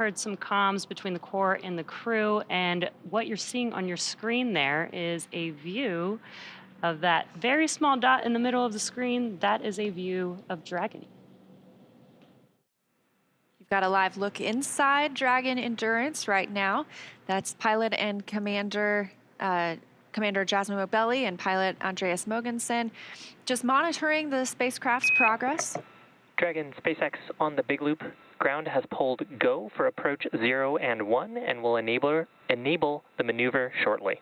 heard some comms between the core and the crew, and what you're seeing on your screen there is a view of that very small dot in the middle of the screen. That is a view of Dragon. You've got a live look inside Dragon Endurance right now. That's pilot and Commander Jasmin Moghbeli and pilot Andreas Mogensen, just monitoring the spacecraft's progress. Dragon SpaceX on the big loop. Ground has pulled go for approach 0 and 1 and will enable the maneuver shortly.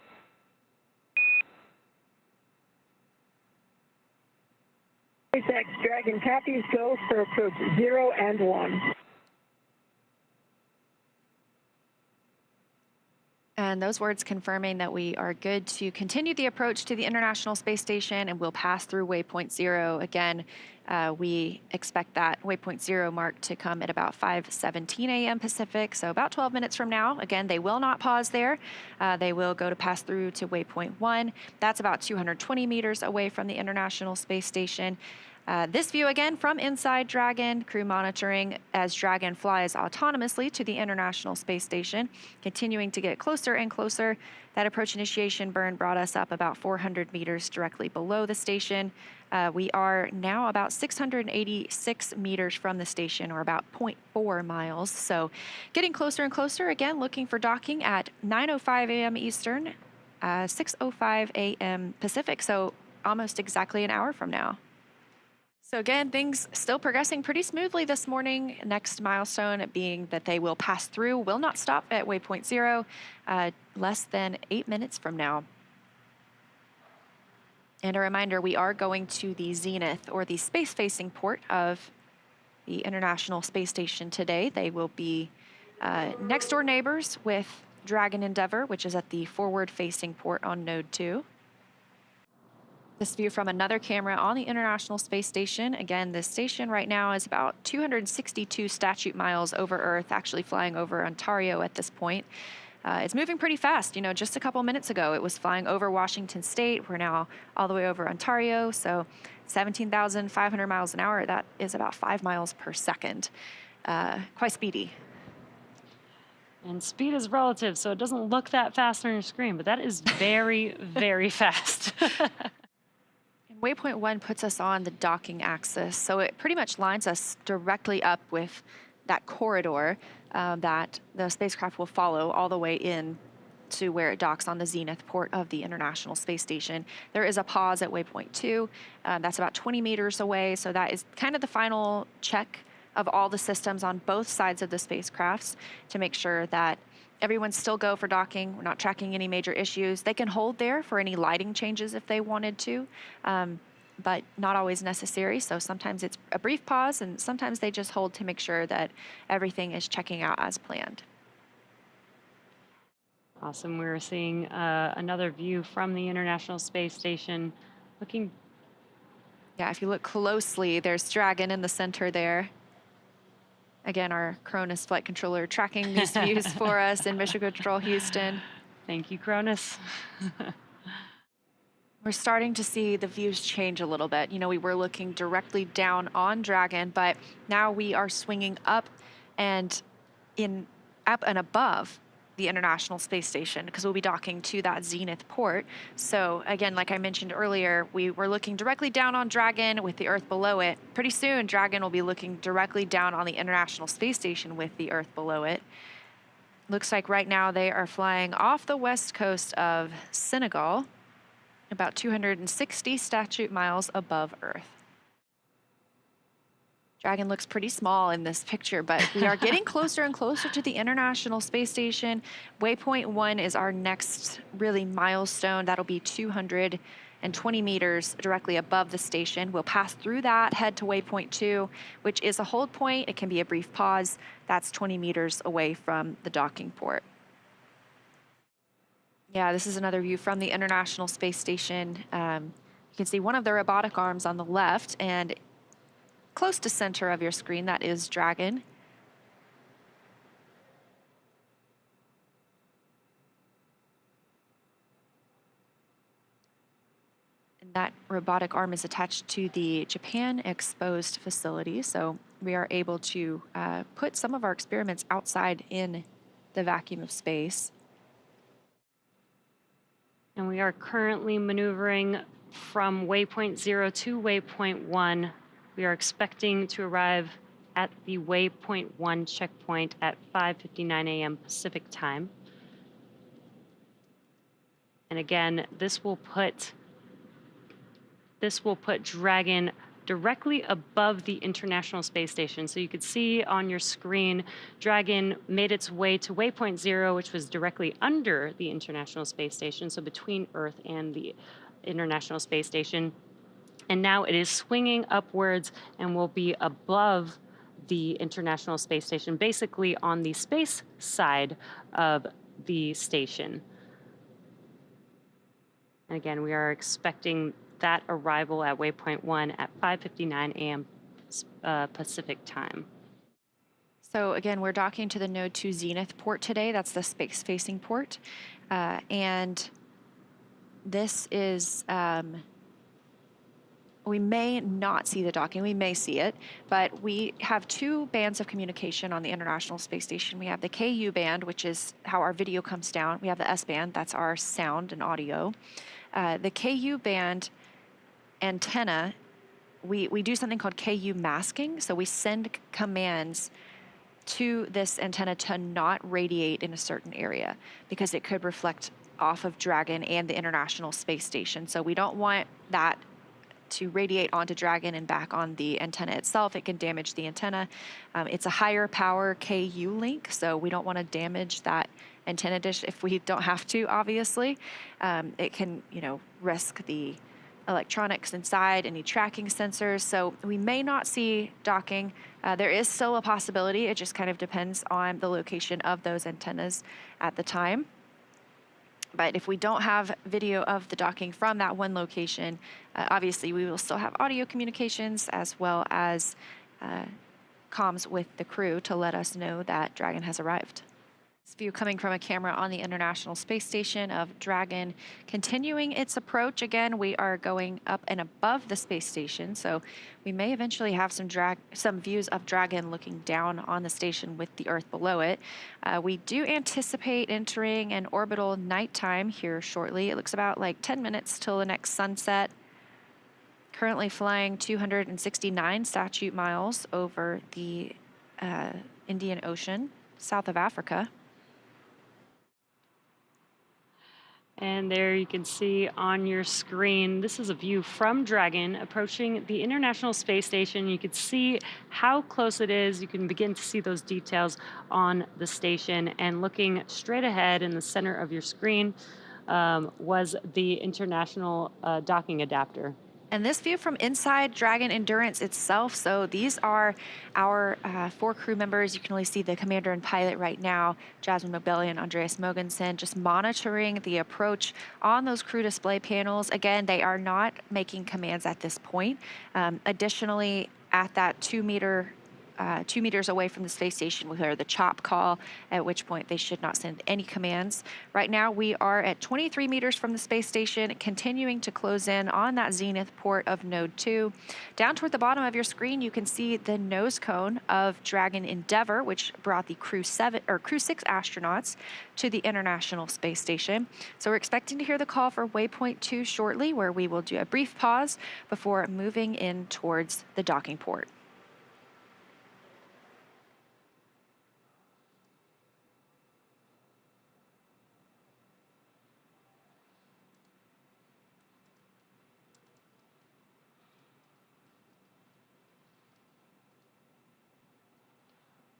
SpaceX Dragon copies go for approach 0 and 1. And those words confirming that we are good to continue the approach to the International Space Station, and we'll pass through waypoint 0. Again, we expect that waypoint 0 mark to come at about 5:17 a.m. Pacific, so about 12 minutes from now. Again, they will not pause there. They will go to pass through to waypoint 1. That's about 220 meters away from the International Space Station. This view again from inside Dragon, crew monitoring as Dragon flies autonomously to the International Space Station, continuing to get closer and closer. That approach initiation burn brought us up about 400 meters directly below the station. We are now about 686 meters from the station, or about 0.4 miles. So getting closer and closer, again, looking for docking at 9:05 a.m. Eastern, 6:05 a.m. Pacific, so almost exactly an hour from now. So again, things still progressing pretty smoothly this morning. Next milestone being that they will pass through, will not stop at waypoint 0, less than 8 minutes from now. And a reminder, we are going to the zenith, or the space-facing port of the International Space Station today. They will be next-door neighbors with Dragon Endeavour, which is at the forward-facing port on Node 2. This view from another camera on the International Space Station. Again, this station right now is about 262 statute miles over Earth, actually flying over Ontario at this point. It's moving pretty fast. You know, just a couple minutes ago, it was flying over Washington State. We're now all the way over Ontario, so 17,500 miles an hour. That is about 5 miles per second. Quite speedy. And speed is relative, so it doesn't look that fast on your screen, but that is very, very fast. Waypoint 1 puts us on the docking axis, so it pretty much lines us directly up with that corridor that the spacecraft will follow all the way in to where it docks on the zenith port of the International Space Station. There is a pause at waypoint 2. That's about 20 meters away, so that is kind of the final check of all the systems on both sides of the spacecrafts to make sure that everyone's still go for docking. We're not tracking any major issues. They can hold there for any lighting changes if they wanted to, but not always necessary. So sometimes it's a brief pause, and sometimes they just hold to make sure that everything is checking out as planned. Awesome. We're seeing another view from the International Space Station. Yeah, if you look closely, there's Dragon in the center there. Again, our Cronus flight controller tracking these views for us in Mission Control Houston. Thank you, Cronus. We're starting to see the views change a little bit. You know, we were looking directly down on Dragon, but now we are swinging up and above the International Space Station, because we'll be docking to that zenith port. So again, like I mentioned earlier, we were looking directly down on Dragon with the Earth below it. Pretty soon, Dragon will be looking directly down on the International Space Station with the Earth below it. Looks like right now they are flying off the west coast of Senegal, about 260 statute miles above Earth. Dragon looks pretty small in this picture, but we are getting closer and closer to the International Space Station. Waypoint 1 is our next really milestone. That'll be 220 meters directly above the station. We'll pass through that, head to waypoint 2, which is a hold point. It can be a brief pause. That's 20 meters away from the docking port. Yeah, this is another view from the International Space Station. You can see one of the robotic arms on the left, and close to center of your screen, that is Dragon. And that robotic arm is attached to the Japan exposed facility. So we are able to put some of our experiments outside in the vacuum of space. And we are currently maneuvering from waypoint 0 to waypoint 1. We are expecting to arrive at the waypoint 1 checkpoint at 5:59 a.m. Pacific time. And again, this will put Dragon directly above the International Space Station. So you could see on your screen, Dragon made its way to waypoint 0, which was directly under the International Space Station, so between Earth and the International Space Station. And now it is swinging upwards and will be above the International Space Station, basically on the space side of the station. And again, we are expecting that arrival at waypoint 1 at 5:59 a.m. Pacific time. So again, we're docking to the Node 2 Zenith port today. That's the space-facing port. And this is, we may not see the docking, we may see it, but we have two bands of communication on the International Space Station. We have the KU band, which is how our video comes down. We have the S band, that's our sound and audio. The KU band antenna, we do something called KU masking. So we send commands to this antenna to not radiate in a certain area because it could reflect off of Dragon and the International Space Station. So we don't want that to radiate onto Dragon and back on the antenna itself. It can damage the antenna. It's a higher power KU link, so we don't want to damage that antenna dish if we don't have to, obviously. It can, risk the electronics inside, any tracking sensors. So we may not see docking. There is still a possibility. It just kind of depends on the location of those antennas at the time. But if we don't have video of the docking from that one location, obviously we will still have audio communications as well as comms with the crew to let us know that Dragon has arrived. This view coming from a camera on the International Space Station of Dragon continuing its approach. Again, we are going up and above the space station, so we may eventually have some views of Dragon looking down on the station with the Earth below it. We do anticipate entering an orbital nighttime here shortly. It looks about like 10 minutes till the next sunset. Currently flying 269 statute miles over the Indian Ocean, south of Africa. And there you can see on your screen, this is a view from Dragon approaching the International Space Station. You can see how close it is. You can begin to see those details on the station. And looking straight ahead in the center of your screen was the International Docking Adapter. And this view from inside Dragon Endurance itself. So these are our 4 crew members. You can only see the commander and pilot right now, Jasmin Moghbeli and Andreas Mogensen, just monitoring the approach on those crew display panels. Again, they are not making commands at this point. Additionally, at that 2 meters away from the space station, we hear the chop call, at which point they should not send any commands. Right now, we are at 23 meters from the space station, continuing to close in on that zenith port of Node 2. Down toward the bottom of your screen, you can see the nose cone of Dragon Endeavour, which brought the Crew-7 or Crew-6 astronauts to the International Space Station. So we're expecting to hear the call for waypoint 2 shortly, where we will do a brief pause before moving in towards the docking port.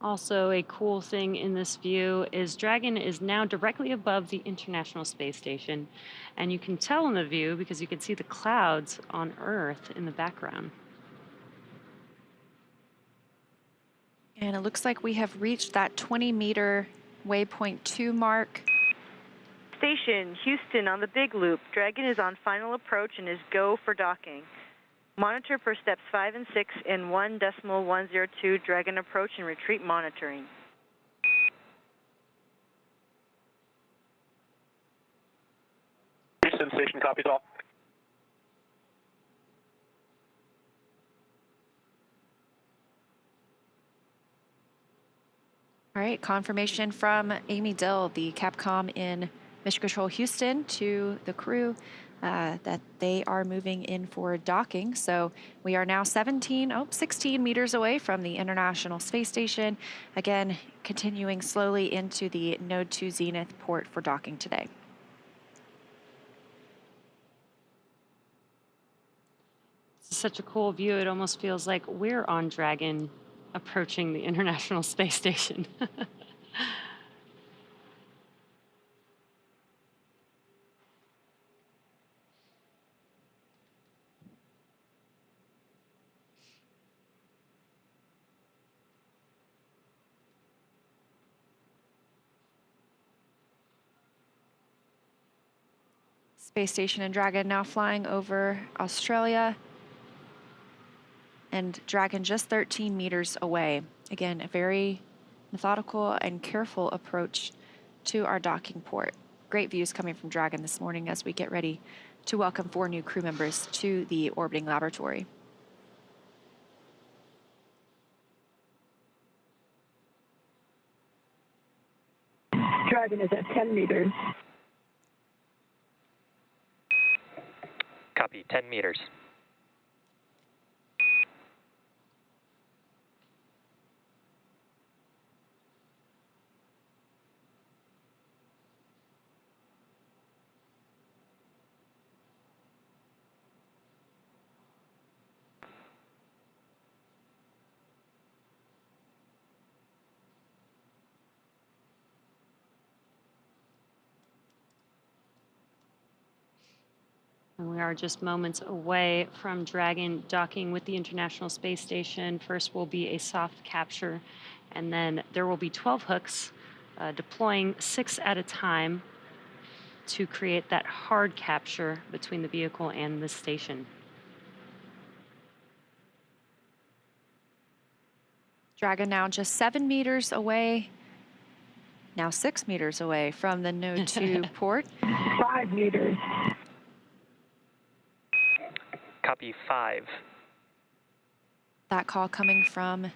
Also, a cool thing in this view is Dragon is now directly above the International Space Station. And you can tell in the view because you can see the clouds on Earth in the background. And it looks like we have reached that 20-meter waypoint 2 mark. Station, Houston on the Big Loop. Dragon is on final approach and is go for docking. Monitor per steps 5 and 6 in 1.102 Dragon approach and retreat monitoring. Houston Station copies all. All right, confirmation from Amy Dill, the Capcom in Mission Control Houston, to the crew that they are moving in for docking. So we are now 16 meters away from the International Space Station. Again, continuing slowly into the Node 2 Zenith port for docking today. It's such a cool view. It almost feels like we're on Dragon approaching the International Space Station. Space Station and Dragon now flying over Australia. And Dragon just 13 meters away. Again, a very methodical and careful approach to our docking port. Great views coming from Dragon this morning as we get ready to welcome 4 new crew members to the orbiting laboratory. Dragon is at 10 meters. Copy, 10 meters. And we are just moments away from Dragon docking with the International Space Station. First will be a soft capture, and then there will be 12 hooks deploying 6 at a time to create that hard capture between the vehicle and the station. Dragon now just 7 meters away, now 6 meters away from the Node 2 port. 5 meters. Copy, 5. That call coming from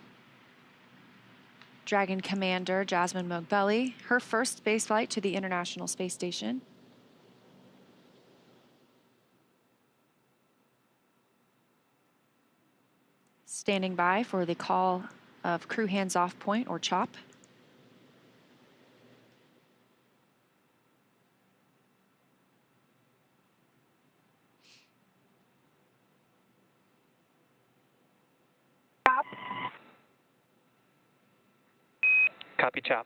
Dragon Commander Jasmin Moghbeli, her first spaceflight to the International Space Station. Standing by for the call of crew hands-off point, or CHOP. Stop. Copy, chop.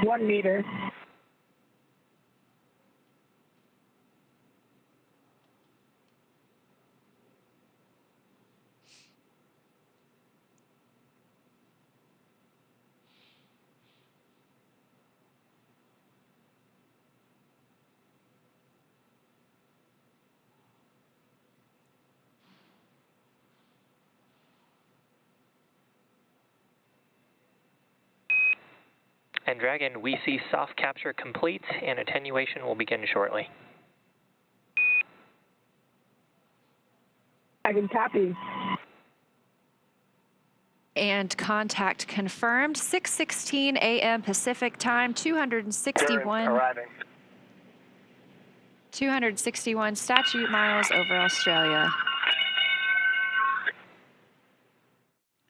One meter. And Dragon, we see soft capture complete, and attenuation will begin shortly. Dragon copies. And contact confirmed. 6:16 a.m. Pacific time, 261 statute miles over Australia.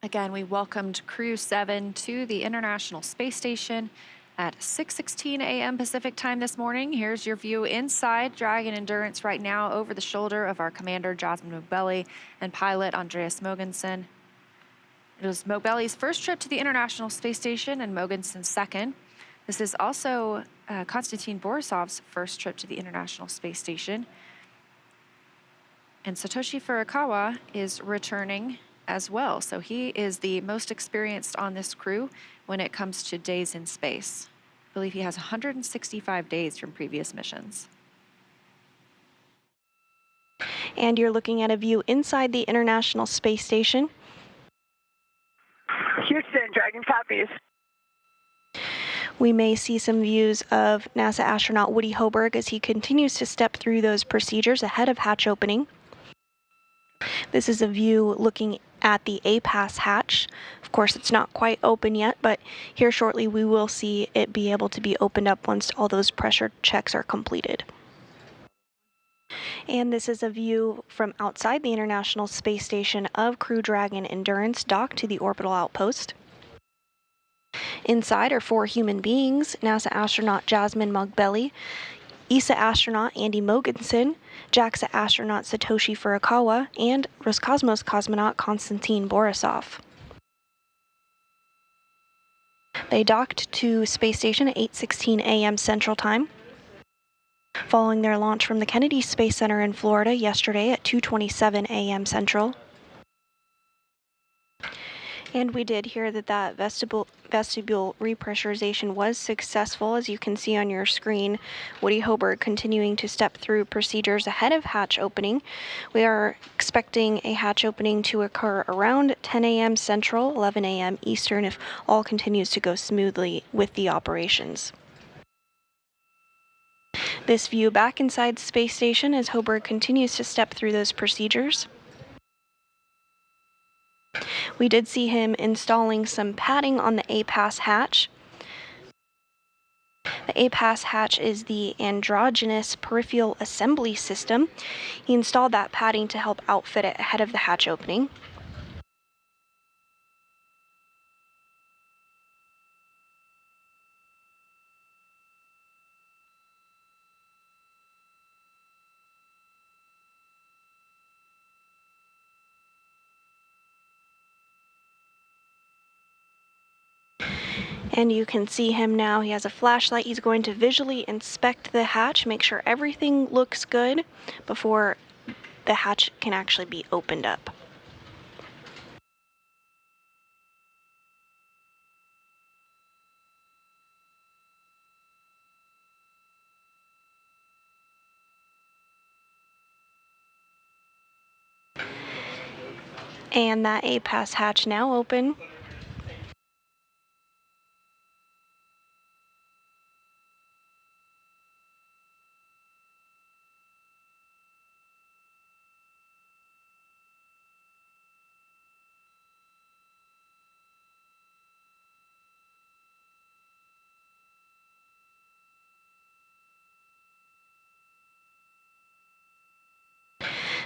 Again, we welcomed Crew-7 to the International Space Station at 6:16 a.m. Pacific time this morning. Here's your view inside Dragon Endurance right now over the shoulder of our commander, Jasmin Moghbeli, and pilot Andreas Mogensen. It was Moghbeli's first trip to the International Space Station and Mogensen's second. This is also Konstantin Borisov's first trip to the International Space Station. And Satoshi Furukawa is returning as well. So he is the most experienced on this crew when it comes to days in space. I believe he has 165 days from previous missions. And you're looking at a view inside the International Space Station. Houston, Dragon copies. We may see some views of NASA astronaut Woody Hoberg as he continues to step through those procedures ahead of hatch opening. This is a view looking at the A-Pass hatch. Of course, it's not quite open yet, but here shortly we will see it be able to be opened up once all those pressure checks are completed. And this is a view from outside the International Space Station of Crew Dragon Endurance docked to the orbital outpost. Inside are 4 human beings: NASA astronaut Jasmin Moghbeli, ISS astronaut Andreas Mogensen, JAXA astronaut Satoshi Furukawa, and Roscosmos cosmonaut Konstantin Borisov. They docked to space station at 8:16 a.m. Central Time, following their launch from the Kennedy Space Center in Florida yesterday at 2:27 a.m. Central. And we did hear that vestibule repressurization was successful, as you can see on your screen. Woody Hoberg continuing to step through procedures ahead of hatch opening. We are expecting a hatch opening to occur around 10 a.m. Central, 11 a.m. Eastern, if all continues to go smoothly with the operations. This view back inside the space station as Hoberg continues to step through those procedures. We did see him installing some padding on the A-Pass hatch. The A-Pass hatch is the androgynous peripheral assembly system. He installed that padding to help outfit it ahead of the hatch opening. And you can see him now. He has a flashlight. He's going to visually inspect the hatch, make sure everything looks good before the hatch can actually be opened up. And that A-Pass hatch now open.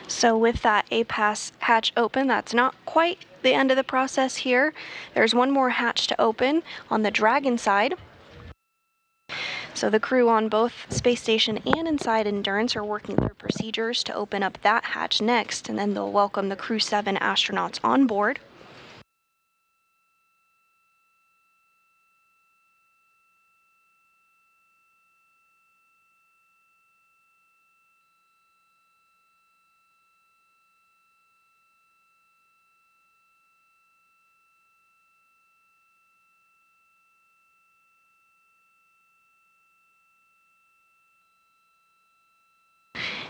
So with that A-Pass hatch open, that's not quite the end of the process here. There's one more hatch to open on the Dragon side. So the crew on both space station and inside Endurance are working through procedures to open up that hatch next, and then they'll welcome the Crew-7 astronauts on board.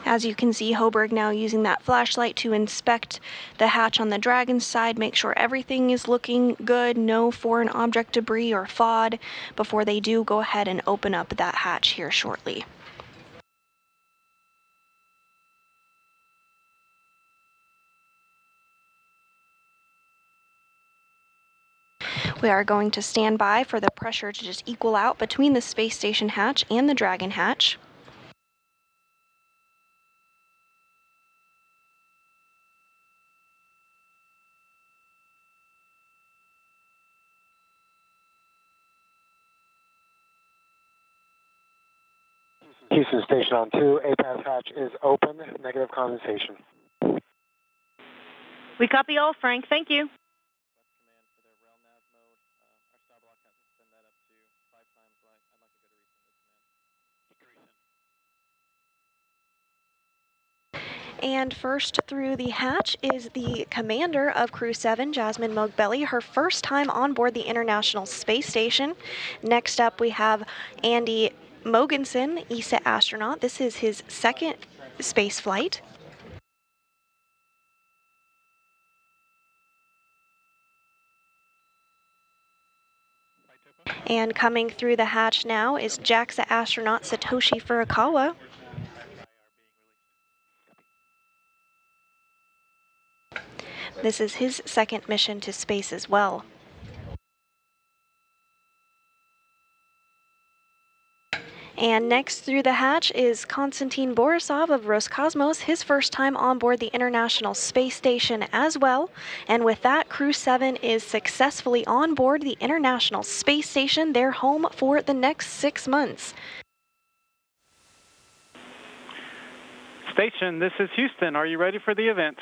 As you can see, Hoberg now using that flashlight to inspect the hatch on the Dragon side, make sure everything is looking good, no foreign object debris or FOD, before they do go ahead and open up that hatch here shortly. We are going to stand by for the pressure to just equal out between the space station hatch and the Dragon hatch. Houston Station on 2, A-Pass hatch is open, negative condensation. We copy all, Frank. Thank you. And first through the hatch is the commander of Crew-7, Jasmin Moghbeli, her first time on board the International Space Station. Next up we have Andreas Mogensen, ISS astronaut. This is his second space flight. And coming through the hatch now is JAXA astronaut Satoshi Furukawa. This is his second mission to space as well. And next through the hatch is Konstantin Borisov of Roscosmos, his first time on board the International Space Station as well. And with that, Crew-7 is successfully on board the International Space Station, their home for the next 6 months. Station, this is Houston. Are you ready for the event?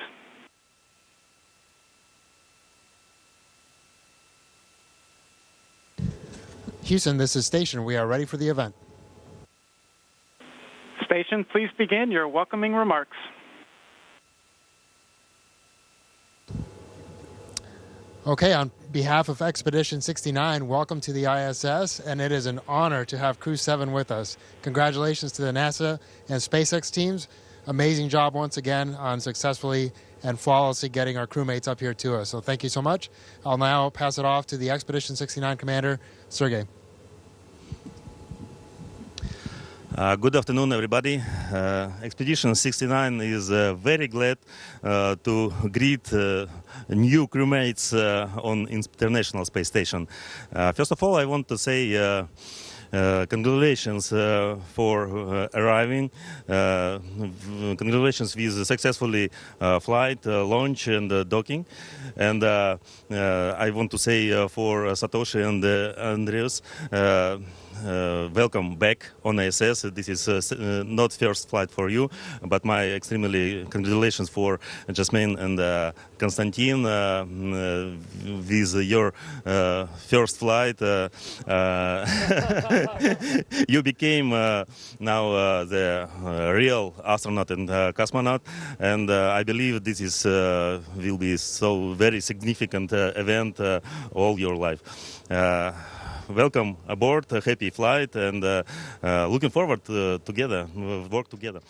Houston, this is Station. We are ready for the event. Station, please begin your welcoming remarks. Okay, on behalf of Expedition 69, welcome to the ISS, and it is an honor to have Crew-7 with us. Congratulations to the NASA and SpaceX teams. Amazing job once again on successfully and flawlessly getting our crewmates up here to us. So thank you so much. I'll now pass it off to the Expedition 69 commander, Sergey. Good afternoon, everybody. Expedition 69 is very glad to greet new crewmates on International Space Station. First of all, I want to say congratulations for arriving. Congratulations with successfully flight, launch, and docking. And I want to say for Satoshi and Andreas, welcome back on ISS. This is not first flight for you, but my extremely congratulations for Jasmin and Konstantin with your first flight. You became now the real astronaut and cosmonaut, and I believe this is will be so very significant event all your life. Welcome aboard, a happy flight, and looking forward to together, work together.